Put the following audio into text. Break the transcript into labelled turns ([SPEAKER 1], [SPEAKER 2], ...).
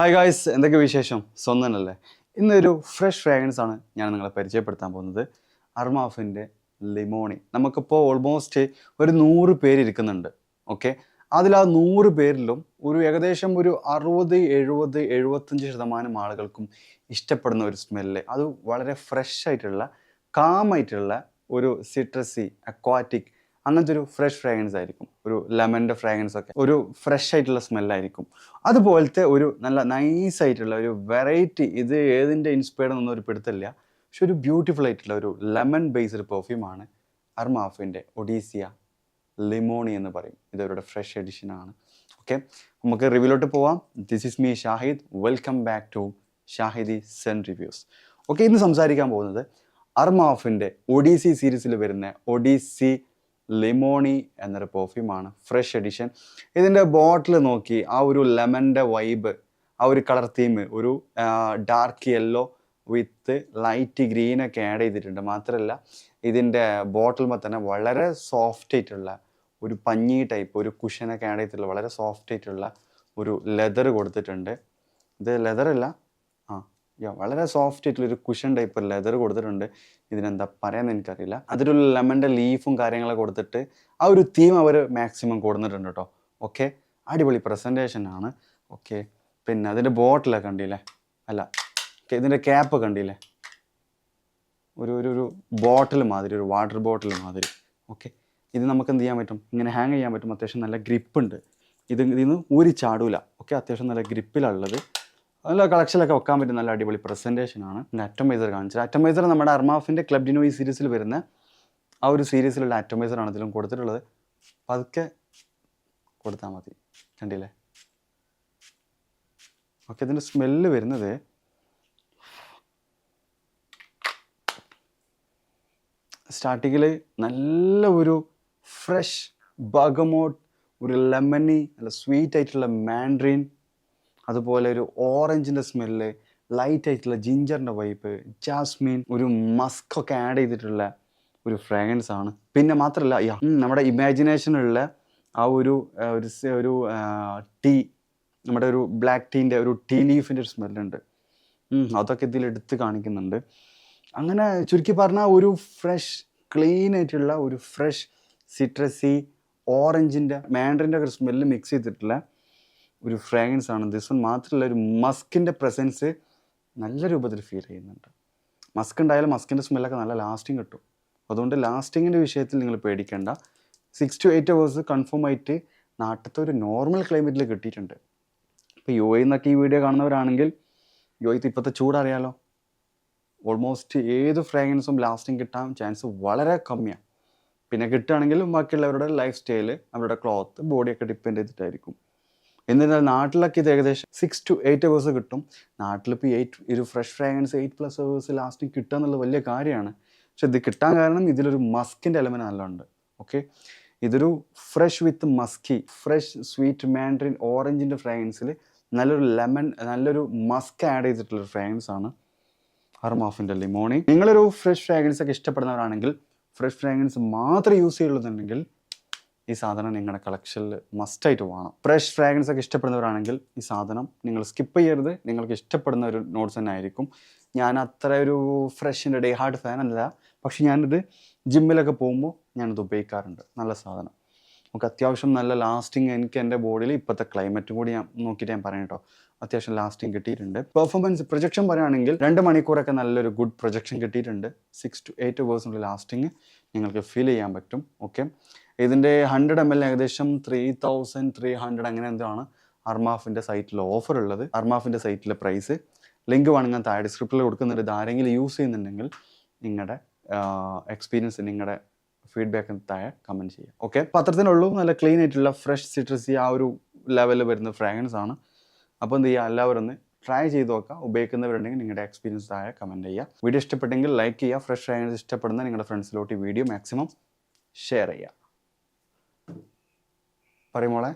[SPEAKER 1] Hi guys, എന്തൊക്കെ വിശേഷം? സ്വന്തനല്ലേ? ഇന്നൊരു ഫ്രഷ് ഫ്രാഗ്രൻസ് ആണ് ഞാൻ നിങ്ങളെ പരിചയപ്പെടുത്താൻ പോകുന്നത്. അർമാഫിൻ്റെ ലിമോണി. നമുക്കിപ്പോൾ ഓൾമോസ്റ്റ് ഒരു 100 പേര് ഇരിക്കുന്നുണ്ട്. ഓക്കെ, അതിൽ ആ 100 പേരിലും ഏകദേശം ഒരു 60, 70, 75% ആളുകൾക്കും ഇഷ്ടപ്പെടുന്ന ഒരു സ്മെല്ല്. അത് വളരെ ഫ്രഷ് ആയിട്ടുള്ള കാമായിട്ടുള്ള ഒരു സിട്രസി അക്വാറ്റിക് അങ്ങനത്തെ ഒരു ഫ്രഷ് ഫ്രാഗ്രൻസ് ആയിരിക്കും. ഒരു ലെമൻ്റെ ഫ്രാഗ്രൻസ് ഒക്കെ ഒരു ഫ്രഷ് ആയിട്ടുള്ള സ്മെല്ലായിരിക്കും. അതുപോലത്തെ ഒരു നല്ല നൈസ് ആയിട്ടുള്ള ഒരു വെറൈറ്റി, ഇത് ഏതിൻ്റെ ഇൻസ്പയർഡ് എന്നൊന്നും ഒരു പിടുത്തില്ല, പക്ഷെ ഒരു ബ്യൂട്ടിഫുൾ ആയിട്ടുള്ള ഒരു ലെമൺ ബേസ്ഡ് പെർഫ്യൂമാണ് അർമാഫിൻ്റെ ഒഡീസിയ ലിമോണി എന്ന് പറയും. ഇതവരുടെ ഫ്രഷ് എഡിഷൻ ആണ്. ഓക്കെ, നമുക്ക് റിവ്യൂലോട്ട് പോവാം. This is me Shahid. Welcome back to Shahidi scent reviews. Okay, ഇന്ന് സംസാരിക്കാൻ പോകുന്നത് അർമാഫിൻ്റെ ഒഡീസി സീരീസിൽ വരുന്ന ഒഡീസി ലിമോണി എന്നൊരു പെർഫ്യൂമാണ്, ഫ്രഷ് എഡിഷൻ. ഇതിൻ്റെ ബോട്ടിൽ നോക്കി ആ ഒരു ലെമൻ്റെ വൈബ്, ആ ഒരു കളർ തീം, ഒരു ഡാർക്ക് യെല്ലോ വിത്ത് ലൈറ്റ് ഗ്രീനൊക്കെ ആഡ് ചെയ്തിട്ടുണ്ട്. മാത്രമല്ല ഇതിൻ്റെ ബോട്ടിലുമ്പോൾ തന്നെ വളരെ സോഫ്റ്റ് ആയിട്ടുള്ള ഒരു പഞ്ഞി ടൈപ്പ് ഒരു കുഷനൊക്കെ ആഡ് ചെയ്തിട്ടുള്ള വളരെ സോഫ്റ്റ് ആയിട്ടുള്ള ഒരു ലെതർ കൊടുത്തിട്ടുണ്ട്. ഇത് ലെതറല്ല, വളരെ സോഫ്റ്റ് ആയിട്ടുള്ള ഒരു കുഷൻ ടൈപ്പ് ലെതർ കൊടുത്തിട്ടുണ്ട്. ഇതിനെന്താ പറയാന്ന് എനിക്കറിയില്ല. അതിലൊരു ലെമൻ്റെ ലീഫും കാര്യങ്ങളൊക്കെ കൊടുത്തിട്ട് ആ ഒരു തീം അവർ മാക്സിമം കൊടുത്തിട്ടുണ്ട് കേട്ടോ. ഓക്കെ, അടിപൊളി പ്രസൻറ്റേഷൻ ആണ്. ഓക്കെ, പിന്നെ അതിൻ്റെ ബോട്ടിലൊക്കെ കണ്ടില്ലേ? അല്ല, ഇതിൻ്റെ ക്യാപ്പ് കണ്ടില്ലേ? ഒരു ബോട്ടിൽ മാതിരി, ഒരു വാട്ടർ ബോട്ടിൽ മാതിരി. ഓക്കെ, ഇത് നമുക്ക് എന്ത് ചെയ്യാൻ പറ്റും? ഇങ്ങനെ ഹാങ് ചെയ്യാൻ പറ്റും. അത്യാവശ്യം നല്ല ഗ്രിപ്പുണ്ട്. ഇതിന്ന് ഊരി ചാടൂല. ഓക്കെ, അത്യാവശ്യം നല്ല ഗ്രിപ്പിലുള്ളത്, നല്ല കളക്ഷനിലൊക്കെ വെക്കാൻ പറ്റും. നല്ല അടിപൊളി പ്രസൻറ്റേഷൻ ആണ്. അറ്റമൈസർ കാണിച്ചത്. അറ്റമൈസർ നമ്മുടെ അർമാഫിൻ്റെ ക്ലബ് ഡിനോ ഈ സീരീസിൽ വരുന്ന ആ ഒരു സീരീസിലുള്ള അറ്റമൈസറാണ് ഇതിലും കൊടുത്തിട്ടുള്ളത്. പതുക്കെ കൊടുത്താൽ മതി. കണ്ടില്ലേ? ഓക്കെ, ഇതിൻ്റെ സ്മെല്ല് വരുന്നത് സ്റ്റാർട്ടിങ്ങിൽ നല്ല ഒരു ഫ്രഷ് ബർഗമോട്ട്, ഒരു ലെമണി, നല്ല സ്വീറ്റ് ആയിട്ടുള്ള മാൻഡ്രീൻ, അതുപോലെ ഒരു ഓറഞ്ചിൻ്റെ സ്മെല്ല്, ലൈറ്റ് ആയിട്ടുള്ള ജിഞ്ചറിൻ്റെ വൈപ്പ്, ജാസ്മിൻ, ഒരു മസ്ക് ഒക്കെ ആഡ് ചെയ്തിട്ടുള്ള ഒരു ഫ്രാഗ്രൻസ് ആണ്. പിന്നെ മാത്രമല്ല നമ്മുടെ ഇമാജിനേഷനുള്ള ആ ഒരു ടീ, നമ്മുടെ ഒരു ബ്ലാക്ക് ടീൻ്റെ ഒരു ടീ ലീഫിൻ്റെ ഒരു സ്മെല്ലുണ്ട്. അതൊക്കെ ഇതിൽ എടുത്ത് കാണിക്കുന്നുണ്ട്. അങ്ങനെ ചുരുക്കി പറഞ്ഞാൽ ഒരു ഫ്രഷ് ക്ലീൻ ആയിട്ടുള്ള ഒരു ഫ്രഷ് സിട്രസി ഓറഞ്ചിൻ്റെ മാൻഡറിൻ്റെ ഒക്കെ സ്മെല്ല് മിക്സ് ചെയ്തിട്ടുള്ള ഒരു ഫ്രാഗ്രൻസ് ആണ് ദിസ് വൺ. മാത്രമല്ല ഒരു മസ്കിൻ്റെ പ്രസൻസ് നല്ല രൂപത്തിൽ ഫീൽ ചെയ്യുന്നുണ്ട്. മസ്ക് ഉണ്ടായാലും മസ്കിൻ്റെ സ്മെല്ലൊക്കെ നല്ല ലാസ്റ്റിംഗ് കിട്ടും. അതുകൊണ്ട് ലാസ്റ്റിങ്ങിൻ്റെ വിഷയത്തിൽ നിങ്ങൾ പേടിക്കേണ്ട. 6 to 8 hours കൺഫേം ആയിട്ട് നാട്ടിലത്തെ ഒരു നോർമൽ ക്ലൈമറ്റിൽ കിട്ടിയിട്ടുണ്ട്. ഇപ്പോൾ യു എ എന്നൊക്കെ ഈ വീഡിയോ കാണുന്നവരാണെങ്കിൽ യു എത്ത് ഇപ്പോഴത്തെ ചൂടറിയാലോ. ഓൾമോസ്റ്റ് ഏത് ഫ്രാഗ്രൻസും ലാസ്റ്റിംഗ് കിട്ടാൻ ചാൻസ് വളരെ കമ്മിയാണ്. പിന്നെ കിട്ടുകയാണെങ്കിലും ബാക്കിയുള്ളവരുടെ ലൈഫ് സ്റ്റൈല്, അവരുടെ ക്ലോത്ത്, ബോഡിയൊക്കെ ഡിപ്പെൻഡ് ചെയ്തിട്ടായിരിക്കും. എന്നിരുന്നാൽ നാട്ടിലൊക്കെ ഇത് ഏകദേശം 6 to 8 hours കിട്ടും. നാട്ടിലിപ്പോൾ ഒരു ഫ്രഷ് ഫ്രാഗ്രൻസ് 8+ hours ലാസ്റ്റിംഗ് കിട്ടുക എന്നുള്ളത് വലിയ കാര്യമാണ്. പക്ഷെ ഇത് കിട്ടാൻ കാരണം ഇതിലൊരു മസ്കിൻ്റെ എലമെൻറ്റ് നല്ലുണ്ട്. ഓക്കെ, ഇതൊരു ഫ്രഷ് വിത്ത് മസ്കി, ഫ്രഷ് സ്വീറ്റ് മാൻഡ്രിൻ ഓറഞ്ചിൻ്റെ ഫ്രാഗ്രൻസിൽ നല്ലൊരു ലെമൺ, നല്ലൊരു മസ്ക് ആഡ് ചെയ്തിട്ടുള്ളൊരു ഫ്രാഗ്രൻസ് ആണ് അർമാഫിൻ്റെ ലിമോണി. നിങ്ങളൊരു ഫ്രഷ് ഫ്രാഗ്രൻസ് ഒക്കെ ഇഷ്ടപ്പെടുന്നവരാണെങ്കിൽ, ഫ്രഷ് ഫ്രാഗ്രൻസ് മാത്രം യൂസ് ചെയ്യുള്ളതെന്നുണ്ടെങ്കിൽ ഈ സാധനം നിങ്ങളുടെ കളക്ഷനിൽ മസ്റ്റായിട്ട് വേണം. ഫ്രഷ് ഫ്രാഗ്രൻസ് ഒക്കെ ഇഷ്ടപ്പെടുന്നവരാണെങ്കിൽ ഈ സാധനം നിങ്ങൾ സ്കിപ്പ് ചെയ്യരുത്. നിങ്ങൾക്ക് ഇഷ്ടപ്പെടുന്ന ഒരു നോട്ട്സ് തന്നെ ആയിരിക്കും. ഞാൻ അത്ര ഒരു ഫ്രഷിൻ്റെ ഡേ ഹാർഡ് ഫാൻ അല്ല, പക്ഷെ ഞാനിത് ജിമ്മിലൊക്കെ പോകുമ്പോൾ ഞാനിത് ഉപയോഗിക്കാറുണ്ട്. നല്ല സാധനം. നമുക്ക് അത്യാവശ്യം നല്ല ലാസ്റ്റിംഗ്, എനിക്ക് എൻ്റെ ബോഡിയിൽ ഇപ്പോഴത്തെ ക്ലൈമറ്റും കൂടി ഞാൻ നോക്കിയിട്ട് ഞാൻ പറയാം കേട്ടോ, അത്യാവശ്യം ലാസ്റ്റിംഗ് കിട്ടിയിട്ടുണ്ട്. പെർഫോമൻസ് പ്രൊജക്ഷൻ പറയുകയാണെങ്കിൽ 2 മണിക്കൂറൊക്കെ നല്ലൊരു ഗുഡ് പ്രൊജക്ഷൻ കിട്ടിയിട്ടുണ്ട്. 6 to 8 hours ലാസ്റ്റിംഗ് നിങ്ങൾക്ക് ഫീൽ ചെയ്യാൻ പറ്റും. ഓക്കെ, ഇതിൻ്റെ 100 ml ഏകദേശം 3300 അങ്ങനെ എന്താണ് അർമാഫിൻ്റെ സൈറ്റിൽ ഓഫർ ഉള്ളത്. അർമാഫിൻ്റെ സൈറ്റിലെ പ്രൈസ് ലിങ്ക് വേണമെങ്കിൽ താഴെ ഡിസ്ക്രിപ്ഷനിൽ കൊടുക്കുന്നുണ്ട്. ഇത് ആരെങ്കിലും യൂസ് ചെയ്യുന്നുണ്ടെങ്കിൽ നിങ്ങളുടെ എക്സ്പീരിയൻസ്, നിങ്ങളുടെ ഫീഡ്ബാക്ക് താഴെ കമൻറ്റ് ചെയ്യുക. ഓക്കെ, പത്രത്തിനുള്ളൂ. നല്ല ക്ലീൻ ആയിട്ടുള്ള ഫ്രഷ് സിട്രസി ആ ഒരു ലെവലിൽ വരുന്ന ഫ്രാഗ്രൻസ് ആണ്. അപ്പോൾ എന്ത് ചെയ്യുക, എല്ലാവരും ഒന്ന് ട്രൈ ചെയ്ത് നോക്കുക. ഉപയോഗിക്കുന്നവരുണ്ടെങ്കിൽ നിങ്ങളുടെ എക്സ്പീരിയൻസ് താഴെ കമൻറ്റ് ചെയ്യുക. വീഡിയോ ഇഷ്ടപ്പെട്ടെങ്കിൽ ലൈക്ക് ചെയ്യുക. ഫ്രഷ് ഫ്രാഗ്രൻസ് ഇഷ്ടപ്പെടുന്ന നിങ്ങളുടെ ഫ്രണ്ട്സിലോട്ട് ഈ വീഡിയോ മാക്സിമം ഷെയർ ചെയ്യുക. പറയുമോളെ.